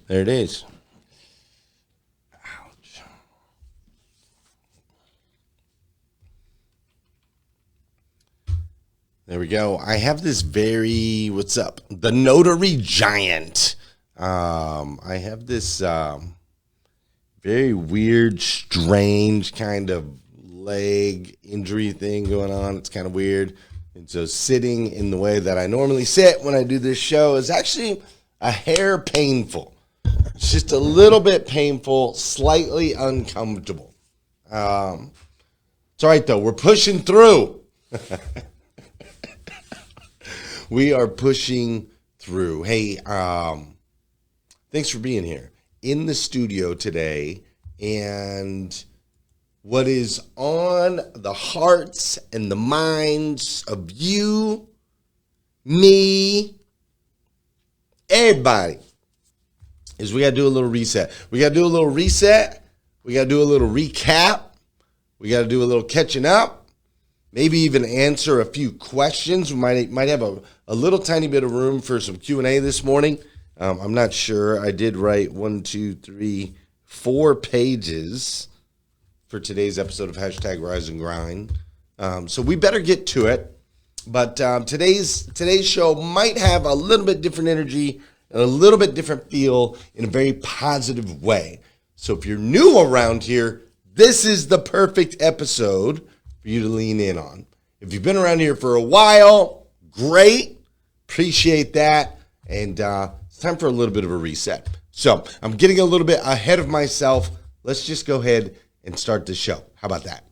There it is. Ouch. There we go. I have this what's up? The Notary Giant. I have this very weird, strange kind of leg injury thing going on. It's kind of weird. And so sitting in the way that I normally sit when I do this show is actually a hair painful. It's just a little bit painful, slightly uncomfortable. It's all right, though. We're pushing through. We are pushing through. Hey, thanks for being here in the studio today. And what is on the hearts and the minds of you, me, everybody, is we got to do a little reset. We got to do a little reset. We got to do a little recap. We got to do a little catching up. Maybe even answer a few questions. We might have a little tiny bit of room for some Q&A this morning. I'm not sure. I did write 4 pages for today's episode of hashtag Rise and Grind. So we better get to it. But today's show might have a little bit different energy and a little bit different feel in a very positive way. So if you're new around here, this is the perfect episode for you to lean in on. If you've been around here for a while, great. Appreciate that. And it's time for a little bit of a reset. So I'm getting a little bit ahead of myself. Let's just go ahead and start the show. How about that?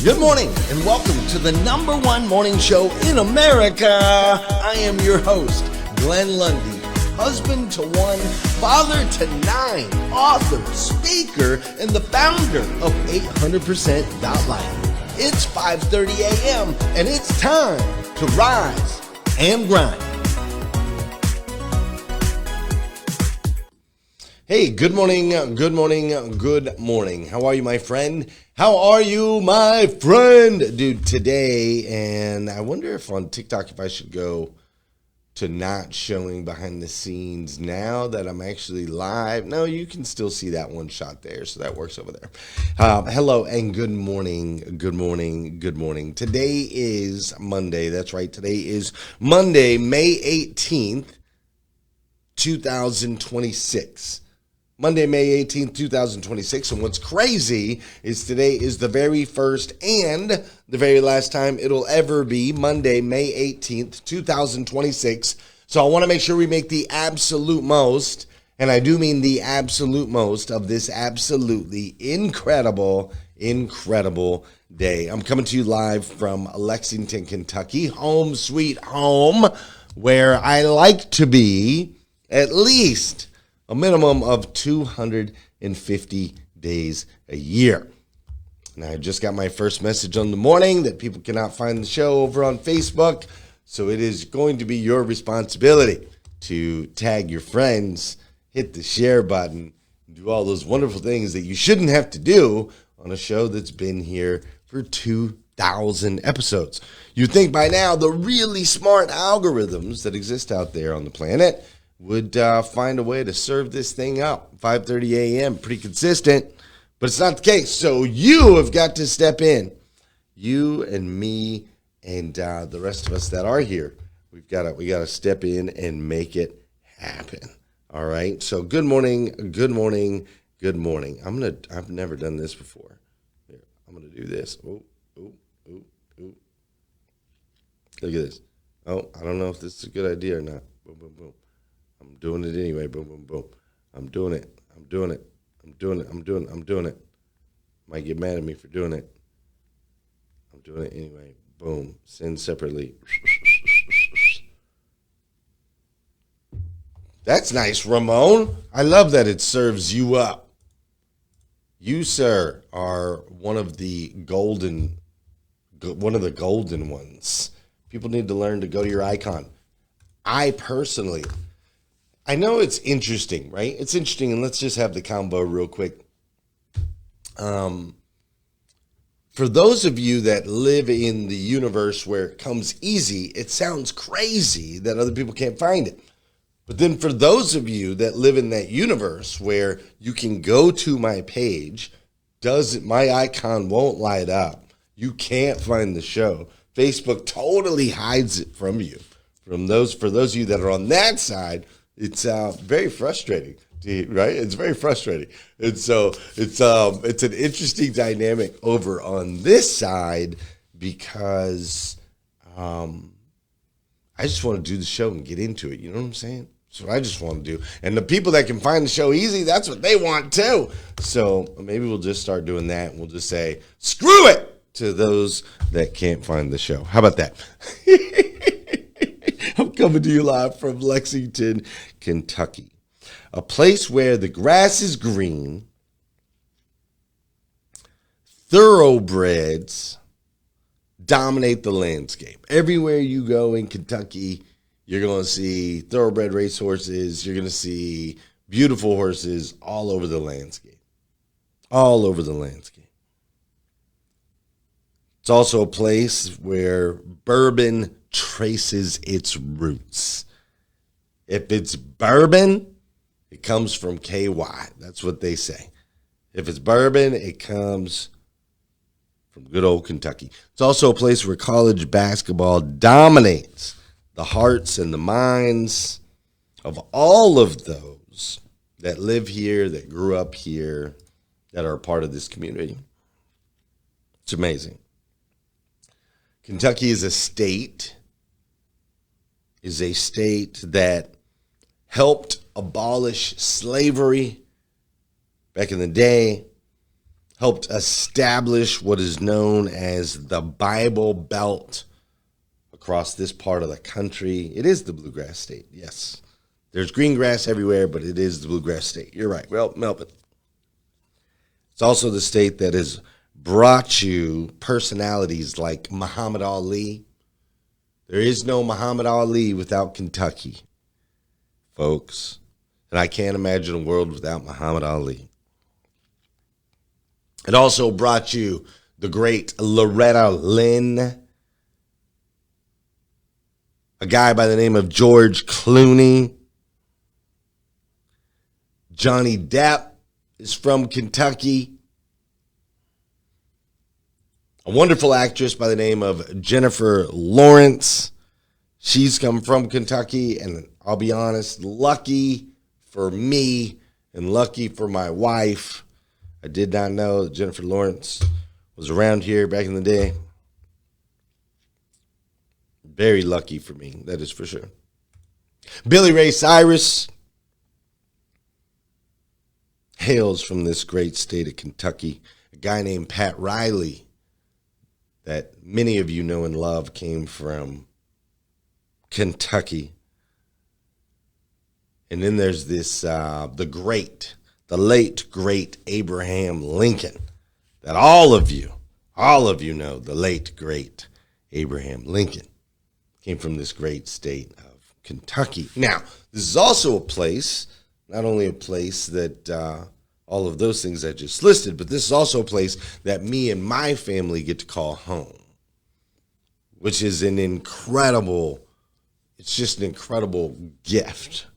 Good morning and welcome to the #1 morning show in America. I am your host, Glenn Lundy, husband to 1, father to 9, author, speaker, and the founder of 800%.life. It's 5:30 a.m. and it's time to rise and grind. Hey, good morning, good morning, good morning. How are you, my friend? How are you, my friend? Dude, today, and I wonder if on TikTok if I should go to not showing behind the scenes now that I'm actually live. No, you can still see that one shot there, so that works over there. Hello and good morning, good morning, good morning. Today is Monday. That's right. Today is Monday, May 18th, 2026. Monday, May 18th, 2026. And what's crazy is today is the very first and the very last time it'll ever be Monday, May 18th, 2026. So I want to make sure we make the absolute most, and I do mean the absolute most, of this absolutely incredible day. I'm coming to you live from Lexington, Kentucky, home sweet home, where I like to be at least a minimum of 250 days a year. Now, I just got my first message on the morning that people cannot find the show over on Facebook, so it is going to be your responsibility to tag your friends, hit the share button, do all those wonderful things that you shouldn't have to do on a show that's been here for 2,000 episodes. You'd think by now the really smart algorithms that exist out there on the planet would find a way to serve this thing up. 5:30 a.m., pretty consistent, but it's not the case. So you have got to step in. You and me and the rest of us that are here, we got to step in and make it happen. All right. So good morning, good morning, good morning. I've never done this before. Here, I'm gonna do this. Oh. Look at this. Oh, I don't know if this is a good idea or not. Boom, boom, boom. I'm doing it anyway. Boom, boom, boom. I'm doing it. Might get mad at me for doing it. I'm doing it anyway. Boom. Send separately. That's nice, Ramon. I love that it serves you up. You, sir, are one of the golden ones. People need to learn to go to your icon. I know it's interesting, right? It's interesting, and let's just have the combo real quick. For those of you that live in the universe where it comes easy, it sounds crazy that other people can't find it. But then for those of you that live in that universe where you can go to my page, my icon won't light up. You can't find the show. Facebook totally hides it from you. For those of you that are on that side, it's very frustrating, right? It's very frustrating. And so it's an interesting dynamic over on this side because I just want to do the show and get into it. You know what I'm saying? That's what I just want to do. And the people that can find the show easy, that's what they want too. So maybe we'll just start doing that. And we'll just say, screw it to those that can't find the show. How about that? I'm coming to you live from Lexington, Kentucky. A place where the grass is green, thoroughbreds dominate the landscape. Everywhere you go in Kentucky, you're going to see thoroughbred racehorses. You're going to see beautiful horses all over the landscape. All over the landscape. It's also a place where bourbon traces its roots. If it's bourbon, it comes from KY. That's what they say. If it's bourbon, it comes from good old Kentucky. It's also a place where college basketball dominates the hearts and the minds of all of those that live here, that grew up here, that are a part of this community. It's amazing. Kentucky is a state that helped abolish slavery back in the day, helped establish what is known as the Bible Belt across this part of the country. It is the bluegrass state, yes. There's green grass everywhere, but it is the bluegrass state. You're right. Well, Melbourne. It's also the state that has brought you personalities like Muhammad Ali. There is no Muhammad Ali without Kentucky, folks. And I can't imagine a world without Muhammad Ali. It also brought you the great Loretta Lynn, a guy by the name of George Clooney. Johnny Depp is from Kentucky. A wonderful actress by the name of Jennifer Lawrence. She's come from Kentucky, and I'll be honest, lucky for me and lucky for my wife. I did not know that Jennifer Lawrence was around here back in the day. Very lucky for me, that is for sure. Billy Ray Cyrus hails from this great state of Kentucky. A guy named Pat Riley, that many of you know and love, came from Kentucky. And then there's this, the late, great Abraham Lincoln, that all of you know, the late, great Abraham Lincoln came from this great state of Kentucky. Now, this is also a place, not only a place that all of those things I just listed, but this is also a place that me and my family get to call home, which is it's just an incredible gift.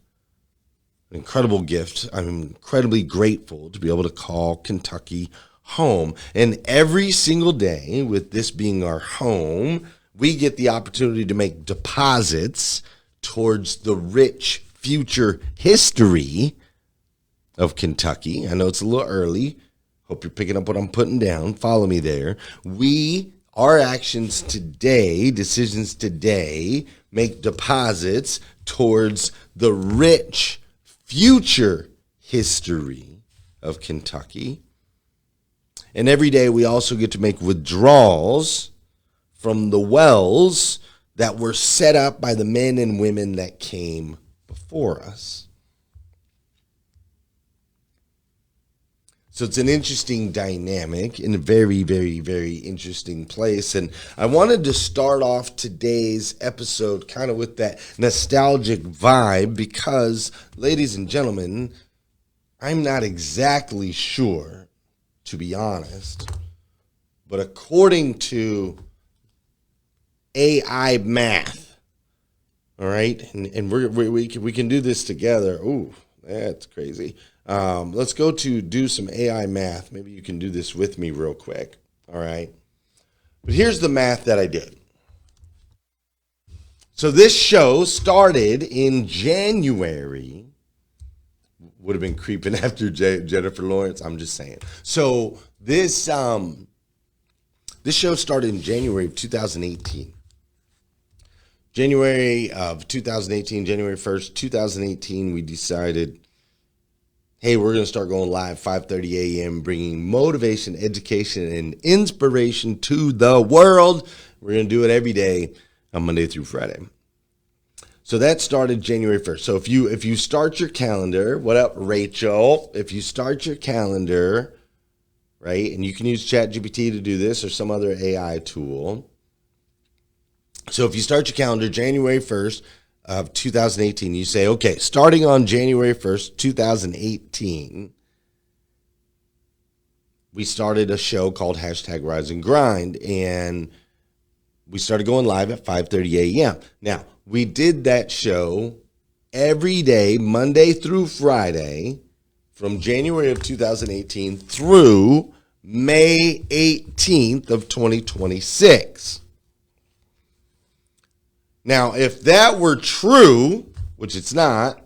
An incredible gift. I'm incredibly grateful to be able to call Kentucky home. And every single day, with this being our home, we get the opportunity to make deposits towards the rich future history of Kentucky. I know it's a little early. Hope you're picking up what I'm putting down. Follow me there. Our actions today, decisions today, make deposits towards the rich future history of Kentucky. And every day we also get to make withdrawals from the wells that were set up by the men and women that came before us. So it's an interesting dynamic in a very, very, very interesting place. And I wanted to start off today's episode kind of with that nostalgic vibe because, ladies and gentlemen, I'm not exactly sure, to be honest, but according to AI math, All right, and we can do this together. Ooh, that's crazy. Let's go to do some AI math. Maybe you can do this with me real quick. All right, but here's the math that I did. So this show started in January. Would have been creeping after Jennifer Lawrence. I'm just saying. So this show started in January of 2018. January of 2018, January 1st, 2018, we decided, hey, we're going to start going live 5:30 a.m., bringing motivation, education, and inspiration to the world. We're going to do it every day on Monday through Friday. So that started January 1st. So if you start your calendar, what up, Rachel? If you start your calendar, right, and you can use ChatGPT to do this or some other AI tool. So if you start your calendar January 1st of 2018, you say, okay, starting on January 1st, 2018, we started a show called #RiseandGrind, and we started going live at 5:30 a.m. Now, we did that show every day, Monday through Friday, from January of 2018 through May 18th of 2026. Now, if that were true, which it's not,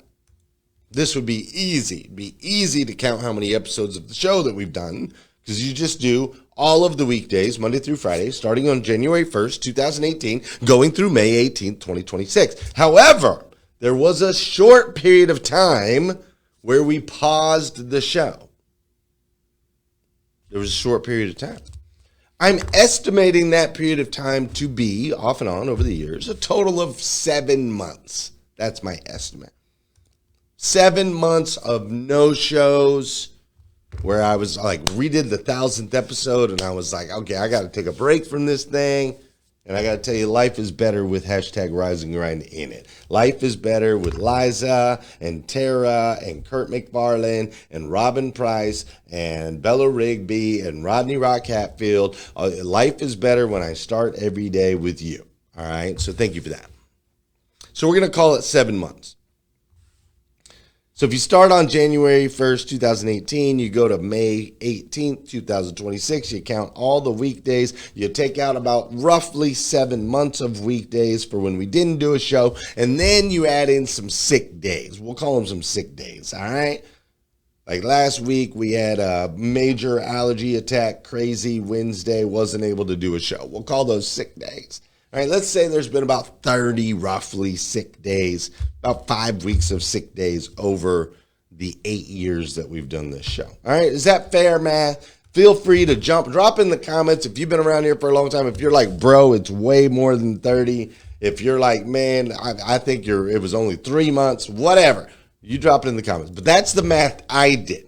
this would be easy. It'd be easy to count how many episodes of the show that we've done, because you just do all of the weekdays, Monday through Friday, starting on January 1st, 2018, going through May 18th, 2026. However, there was a short period of time where we paused the show. There was a short period of time. I'm estimating that period of time to be, off and on over the years, a total of 7 months. That's my estimate. 7 months of no shows where I was like, we did the 1,000th episode and I was like, okay, I got to take a break from this thing. And I got to tell you, life is better with #RiseandGrind in it. Life is better with Liza and Tara and Kurt McFarlane and Robin Price and Bella Rigby and Rodney Rock Hatfield. Life is better when I start every day with you. All right. So thank you for that. So we're going to call it 7 months. So if you start on January 1st, 2018, you go to May 18th, 2026, you count all the weekdays, you take out about roughly 7 months of weekdays for when we didn't do a show, and then you add in some sick days. We'll call them some sick days, all right? Like last week, we had a major allergy attack, crazy Wednesday, wasn't able to do a show. We'll call those sick days. All right, let's say there's been about 30 roughly sick days, about 5 weeks of sick days over the 8 years that we've done this show. All right, is that fair math? Feel free to drop in the comments if you've been around here for a long time. If you're like, bro, it's way more than 30. If you're like, man, I think it was only 3 months, whatever. You drop it in the comments. But that's the math I did.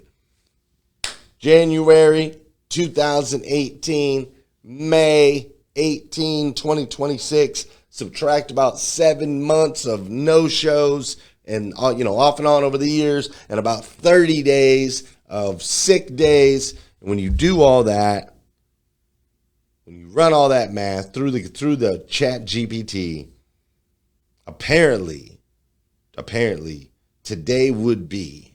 January 2018, May 18, 2026, subtract about 7 months of no shows and, off and on over the years, and about 30 days of sick days. And when you do all that, when you run all that math through the chat GPT, apparently, today would be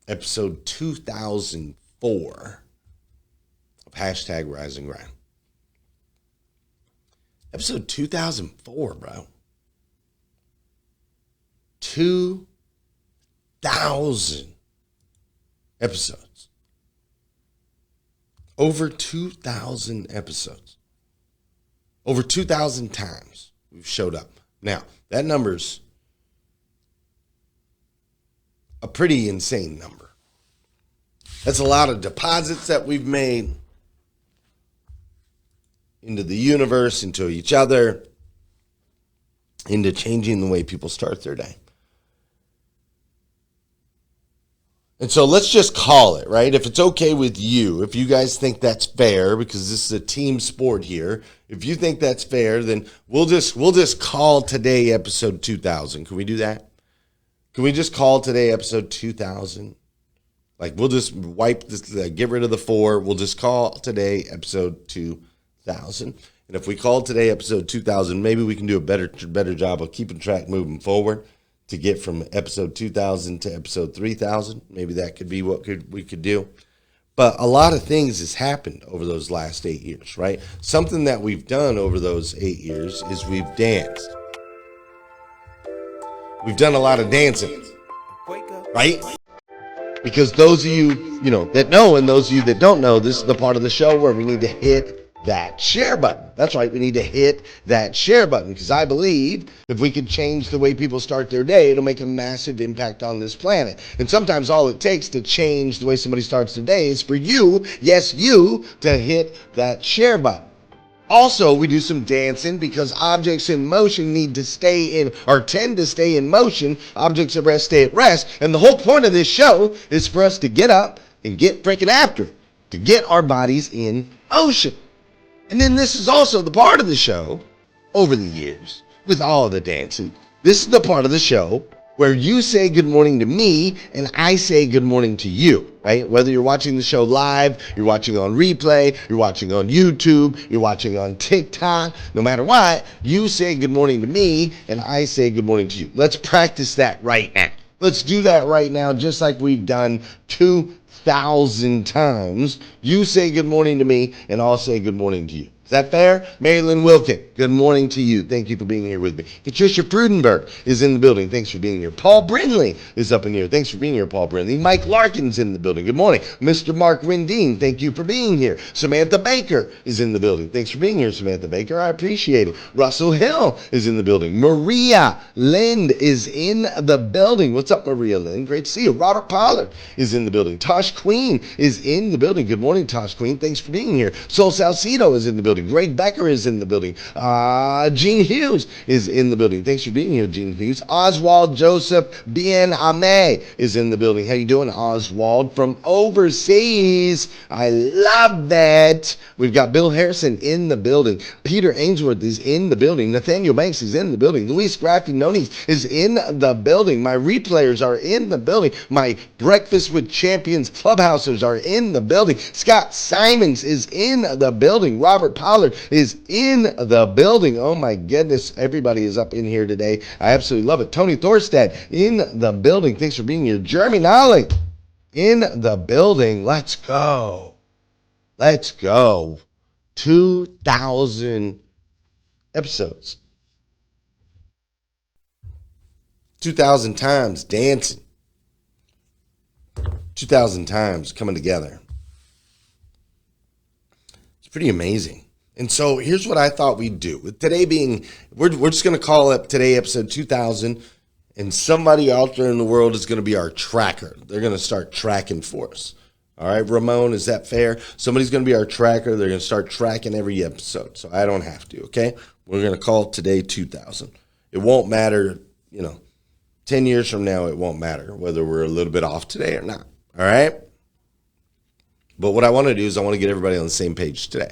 episode 2004. #RiseandGrind. Episode 2004, bro. 2,000 episodes. Over 2,000 episodes. Over 2,000 times we've showed up. Now, that number's a pretty insane number. That's a lot of deposits that we've made into the universe, into each other, into changing the way people start their day. And so let's just call it, right? If it's okay with you, if you guys think that's fair, because this is a team sport here, if you think that's fair, then we'll just call today episode 2000. Can we do that? Can we just call today episode 2000? Like, we'll just wipe this, get rid of the 4. We'll just call today episode 2000. And if we call today episode 2000, maybe we can do a better job of keeping track moving forward to get from episode 2000 to episode 3000. Maybe that could be what we could do. But a lot of things has happened over those last 8 years, right? Something that we've done over those 8 years is we've danced. We've done a lot of dancing, right? Because those of you, that know, and those of you that don't know, this is the part of the show where we need to hit that share button. That's right, we need to hit that share button, because I believe if we can change the way people start their day, it'll make a massive impact on this planet. And sometimes all it takes to change the way somebody starts their day is for you, yes, you, to hit that share button. Also, we do some dancing because objects in motion need to stay in, or tend to stay in motion. Objects at rest stay at rest. And the whole point of this show is for us to get up and get freaking after it, to get our bodies in motion. And then this is also the part of the show, over the years, with all the dancing, this is the part of the show where you say good morning to me and I say good morning to you, right? Whether you're watching the show live, you're watching on replay, you're watching on YouTube, you're watching on TikTok, no matter what, you say good morning to me and I say good morning to you. Let's practice that right now. Let's do that right now, just like we've done 2,000 times. You say good morning to me and I'll say good morning to you. Is that fair? Marilyn Wilkin, good morning to you. Thank you for being here with me. Patricia Frudenberg is in the building. Thanks for being here. Paul Brindley is up in here. Thanks for being here, Paul Brindley. Mike Larkin's in the building. Good morning. Mr. Mark Rendine, thank you for being here. Samantha Baker is in the building. Thanks for being here, Samantha Baker. I appreciate it. Russell Hill is in the building. Maria Lind is in the building. What's up, Maria Lind? Great to see you. Robert Pollard is in the building. Tosh Queen is in the building. Good morning, Tosh Queen. Thanks for being here. Sol Salcido is in the building. Greg Becker is in the building. Gene Hughes is in the building. Thanks for being here, Gene Hughes. Oswald Joseph Bien Ame is in the building. How you doing, Oswald? From overseas. I love that. We've got Bill Harrison in the building. Peter Ainsworth is in the building. Nathaniel Banks is in the building. Luis Graffinoni is in the building. My replayers are in the building. My Breakfast with Champions clubhousers are in the building. Scott Simons is in the building. Robert Pollard is in the building. Oh my goodness, everybody is up in here today. I absolutely love it. Tony Thorstad in the building. Thanks for being here. Jeremy Nolly in the building. Let's go. Let's go. 2,000 episodes. 2,000 times dancing. 2,000 times coming together. It's pretty amazing. And so here's what I thought we'd do. With today being, we're just going to call it today episode 2000, and somebody out there in the world is going to be our tracker. They're going to start tracking for us. All right, Ramon, is that fair? Somebody's going to be our tracker. They're going to start tracking every episode, so I don't have to, okay? We're going to call it today 2000. It won't matter, 10 years from now, it won't matter whether we're a little bit off today or not, all right? But what I want to do is I want to get everybody on the same page today.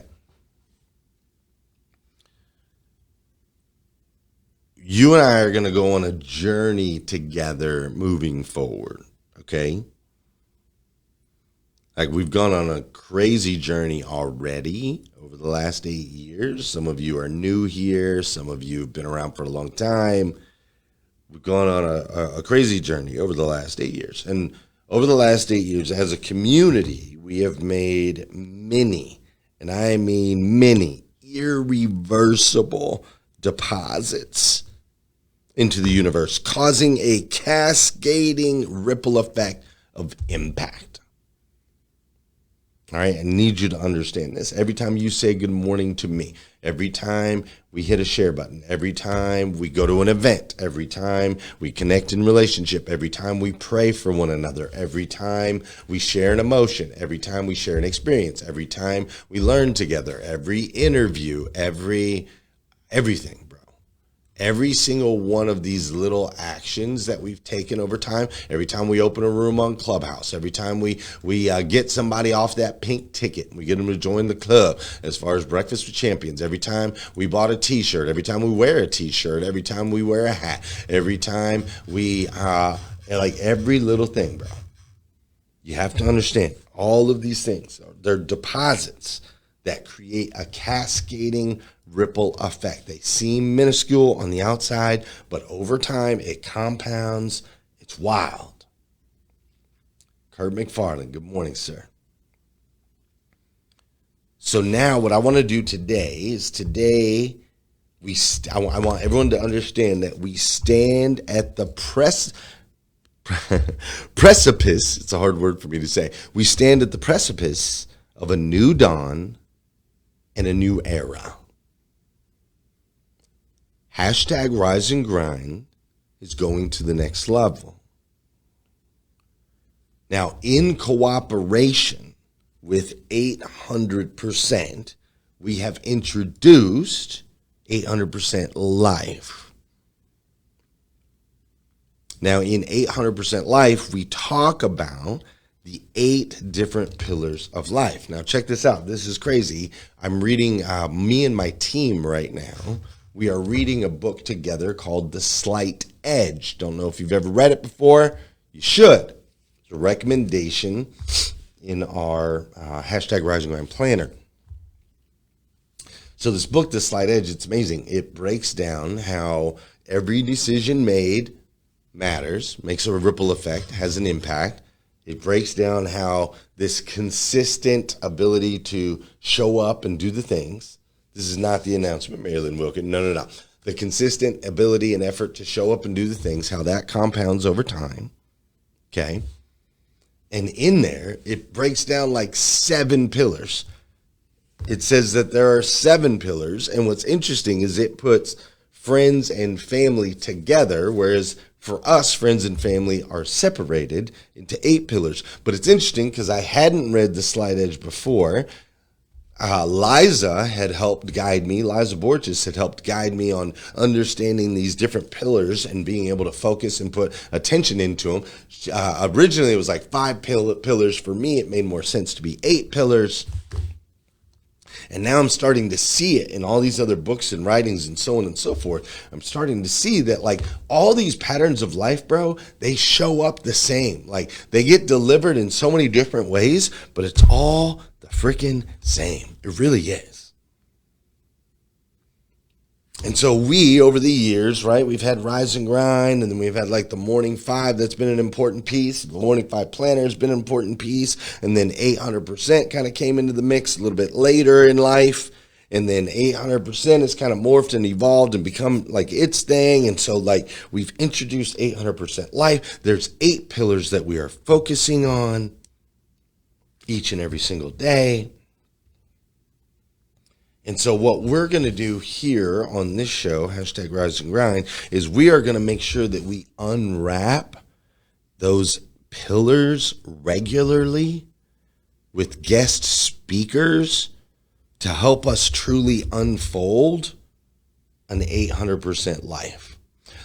You and I are going to go on a journey together moving forward, okay? Like, we've gone on a crazy journey already over the last 8 years. Some of you are new here. Some of you have been around for a long time. We've gone on a crazy journey over the last 8 years. And over the last 8 years, as a community, we have made many, and I mean many, irreversible deposits into the universe, causing a cascading ripple effect of impact. All right, I need you to understand this. Every time you say good morning to me, every time we hit a share button, every time we go to an event, every time we connect in relationship, every time we pray for one another, every time we share an emotion, every time we share an experience, every time we learn together, every interview, everything. Every single one of these little actions that we've taken over time, every time we open a room on Clubhouse, every time we get somebody off that pink ticket, we get them to join the club as far as Breakfast with Champions, every time we bought a t-shirt, every time we wear a t-shirt, every time we wear a hat, every time we, like every little thing, bro. You have to understand all of these things. They're deposits that create a cascading ripple effect. They seem minuscule on the outside, but over time it compounds. It's wild. Kurt McFarland, good morning, sir. So now what I want to do today is I want everyone to understand that we stand at the precipice. It's a hard word for me to say. We stand at the precipice of a new dawn and a new era. Hashtag Rise and Grind is going to the next level. Now, in cooperation with 800%, we have introduced 800% Life. Now, in 800% Life, we talk about the 8 different pillars of life. Now, check this out. This is crazy. I'm reading, me and my team right now, we are reading a book together called The Slight Edge. Don't know if you've ever read it before. You should. It's a recommendation in our hashtag Rise and Grind planner. So this book, The Slight Edge, it's amazing. It breaks down how every decision made matters, makes a ripple effect, has an impact. It breaks down how this consistent ability to show up and do the things. This is not the announcement, Marilyn Wilkin. No. The consistent ability and effort to show up and do the things, how that compounds over time. Okay. And in there, it breaks down like 7 pillars. It says that there are 7 pillars. And what's interesting is it puts friends and family together, whereas for us, friends and family are separated into 8 pillars. But it's interesting because I hadn't read The Slight Edge before. Liza had helped guide me. Liza Borges had helped guide me on understanding these different pillars and being able to focus and put attention into them. Originally, it was like 5 pillars. For me, it made more sense to be 8 pillars. And now I'm starting to see it in all these other books and writings and so on and so forth. I'm starting to see that like all these patterns of life, bro, they show up the same. Like they get delivered in so many different ways, but it's all the freaking same. It really is. And so we, over the years, right, we've had Rise and Grind, and then we've had like the Morning 5 that's been an important piece. The Morning 5 Planner has been an important piece. And then 800% kind of came into the mix a little bit later in life. And then 800% has kind of morphed and evolved and become like its thing. And so like we've introduced 800% Life. There's 8 pillars that we are focusing on each and every single day. And so what we're going to do here on this show, hashtag Rise and Grind, is we are going to make sure that we unwrap those pillars regularly with guest speakers to help us truly unfold an 800% life.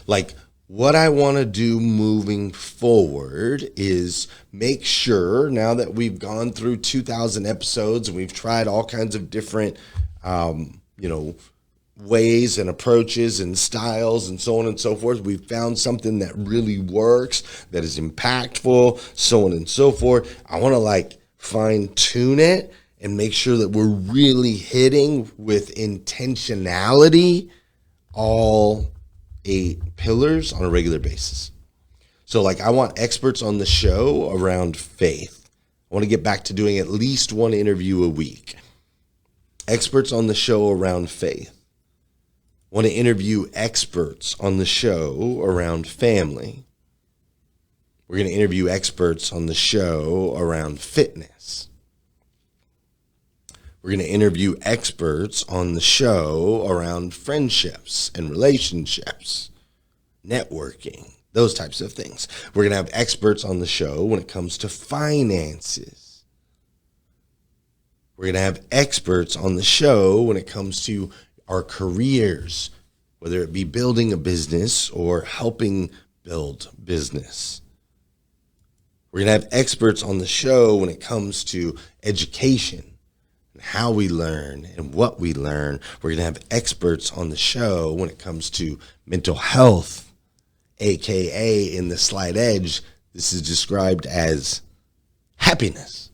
Like what I want to do moving forward is make sure now that we've gone through 2,000 episodes and we've tried all kinds of different ways and approaches and styles and so on and so forth. We've found something that really works, that is impactful, so on and so forth. I want to like fine tune it and make sure that we're really hitting with intentionality all 8 pillars on a regular basis. So like I want experts on the show around faith. I want to get back to doing at least 1 interview a week. Experts on the show around faith. Want to interview experts on the show around family. We're going to interview experts on the show around fitness. We're going to interview experts on the show around friendships and relationships, networking, those types of things. We're going to have experts on the show when it comes to finances. We're going to have experts on the show when it comes to our careers, whether it be building a business or helping build business. We're going to have experts on the show when it comes to education and how we learn and what we learn. We're going to have experts on the show when it comes to mental health, aka in The Slight Edge, this is described as happiness.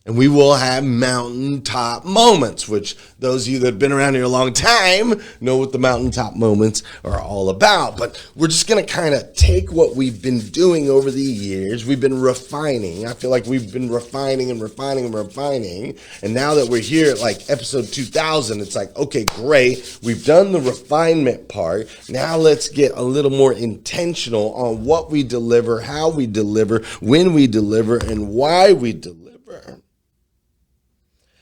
And we will have mountaintop moments, which those of you that have been around here a long time know what the mountaintop moments are all about. But we're just going to kind of take what we've been doing over the years. We've been refining. I feel like we've been refining and refining and refining. And now that we're here at like episode 2000, it's like, okay, great. We've done the refinement part. Now let's get a little more intentional on what we deliver, how we deliver, when we deliver, and why we deliver.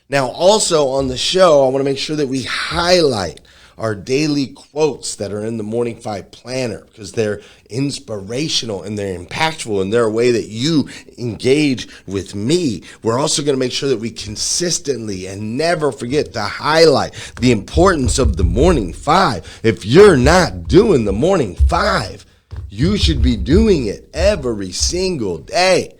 Now, also on the show, I want to make sure that we highlight our daily quotes that are in the Morning 5 Planner because they're inspirational and they're impactful and they're a way that you engage with me. We're also going to make sure that we consistently and never forget to highlight the importance of the Morning 5. If you're not doing the Morning 5, you should be doing it every single day.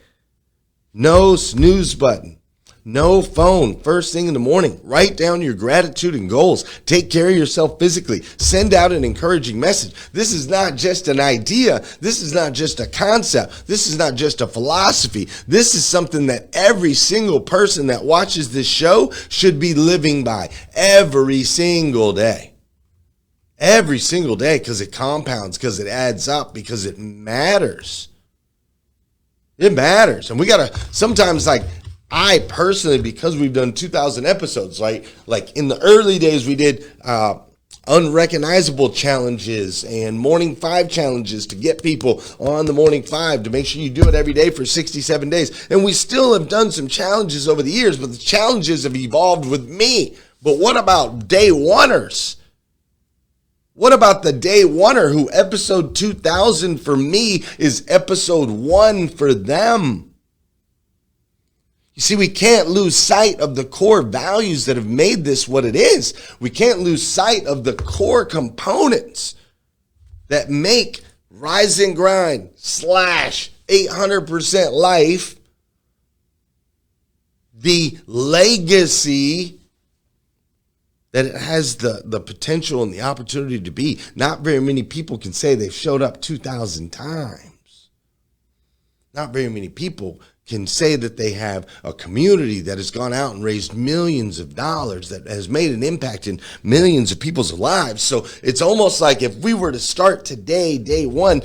No snooze button. No phone first thing in the morning. Write down your gratitude and goals. Take care of yourself physically. Send out an encouraging message. This is not just an idea. This is not just a concept. This is not just a philosophy. This is something that every single person that watches this show should be living by every single day. Every single day, because it compounds, because it adds up, because it matters. It matters. And we got to sometimes I personally, because we've done 2,000 episodes, right? Like in the early days, we did unrecognizable challenges and Morning 5 challenges to get people on the Morning 5 to make sure you do it every day for 67 days. And we still have done some challenges over the years, but the challenges have evolved with me. But what about day oneers? What about the day oneer who episode 2000 for me is episode 1 for them? You see, we can't lose sight of the core values that have made this what it is. We can't lose sight of the core components that make Rise and Grind / 800% Life the legacy that it has the potential and the opportunity to be. Not very many people can say they've showed up 2,000 times. Not very many people can say that they have a community that has gone out and raised millions of dollars, that has made an impact in millions of people's lives. So it's almost like if we were to start today, day one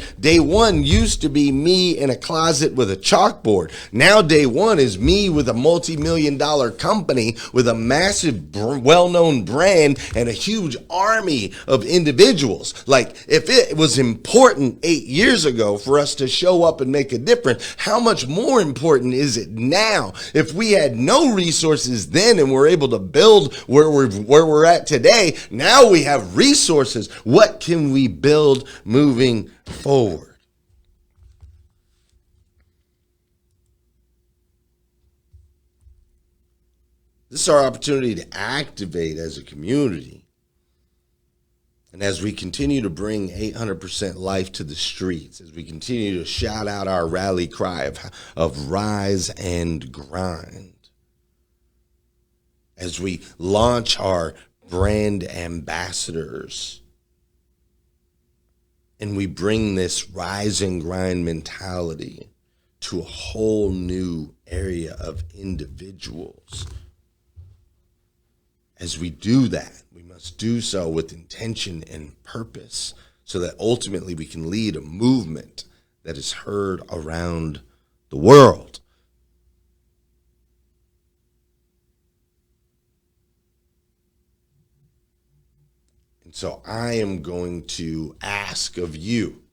used to be me in a closet with a chalkboard. Now day one is me with a multi-million-dollar company with a massive, well-known brand and a huge army of individuals. Like if it was important 8 years ago for us to show up and make a difference, how much more important is it now? If we had no resources then and we're able to build where we're at today, now we have resources. What can we build moving forward? This is our opportunity to activate as a community. And as we continue to bring 800% life to the streets, as we continue to shout out our rally cry of rise and grind, as we launch our brand ambassadors, and we bring this rise and grind mentality to a whole new area of individuals. As we do that, we must do so with intention and purpose so that ultimately we can lead a movement that is heard around the world. And so I am going to ask of you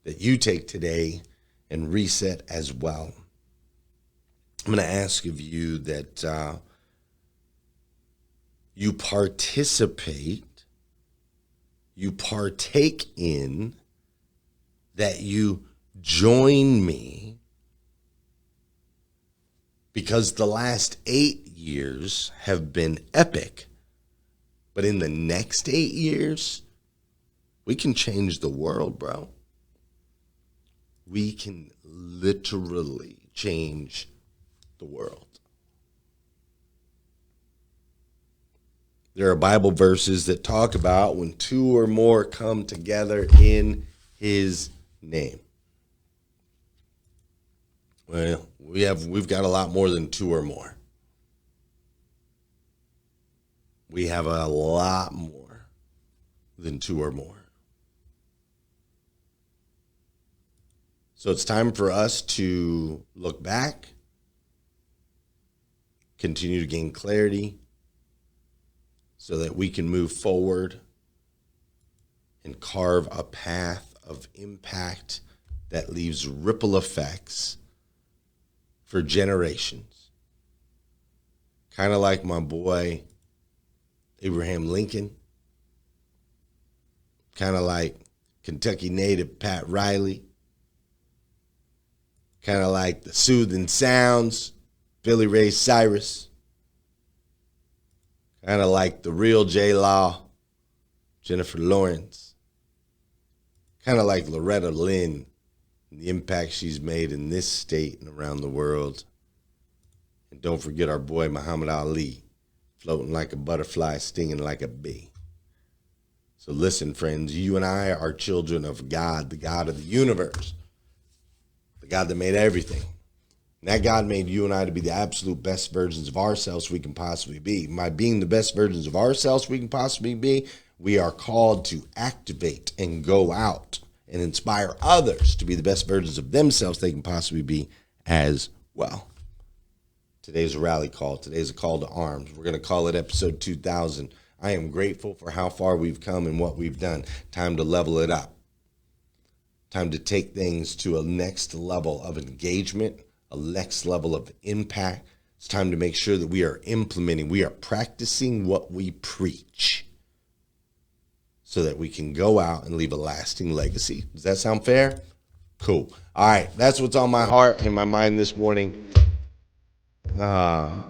that you take today and reset as well. I'm going to ask of you that you participate, you partake in, that you join me, because the last 8 years have been epic. But in the next 8 years, we can change the world, bro. We can literally change the world. There are Bible verses that talk about when 2 or more come together in his name. Well, we've got a lot more than 2 or more. We have a lot more than 2 or more. So it's time for us to look back, continue to gain clarity so that we can move forward and carve a path of impact that leaves ripple effects for generations. Kind of like my boy Abraham Lincoln, kind of like Kentucky native Pat Riley, kind of like the Soothing Sounds, Billy Ray Cyrus, kind of like the real J-Law, Jennifer Lawrence, kind of like Loretta Lynn, and the impact she's made in this state and around the world. And don't forget our boy Muhammad Ali, floating like a butterfly, stinging like a bee. So listen, friends, you and I are children of God, the God of the universe, the God that made everything. And that God made you and I to be the absolute best versions of ourselves we can possibly be. By being the best versions of ourselves we can possibly be, we are called to activate and go out and inspire others to be the best versions of themselves they can possibly be as well. Today's a rally call. Today's a call to arms. We're going to call it episode 2000. I am grateful for how far we've come and what we've done. Time to level it up. Time to take things to a next level of engagement, a next level of impact. It's time to make sure that we are implementing, we are practicing what we preach so that we can go out and leave a lasting legacy. Does that sound fair? Cool. All right. That's what's on my heart and my mind this morning. That's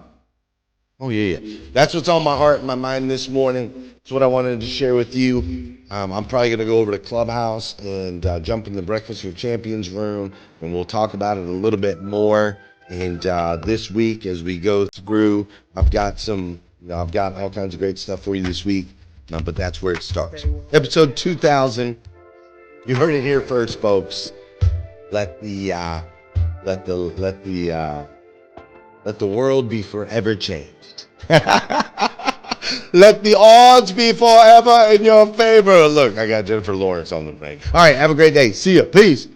what's on my heart and my mind this morning. It's what I wanted to share with you. I'm probably going to go over to Clubhouse and jump in the Breakfast with Champions room, and we'll talk about it a little bit more. And this week, as we go through, I've got all kinds of great stuff for you this week. But that's where it starts. Episode 2000. You heard it here first, folks. Let the world be forever changed. Let the odds be forever in your favor. Look, I got Jennifer Lawrence on the brain. All right, have a great day. See ya. Peace.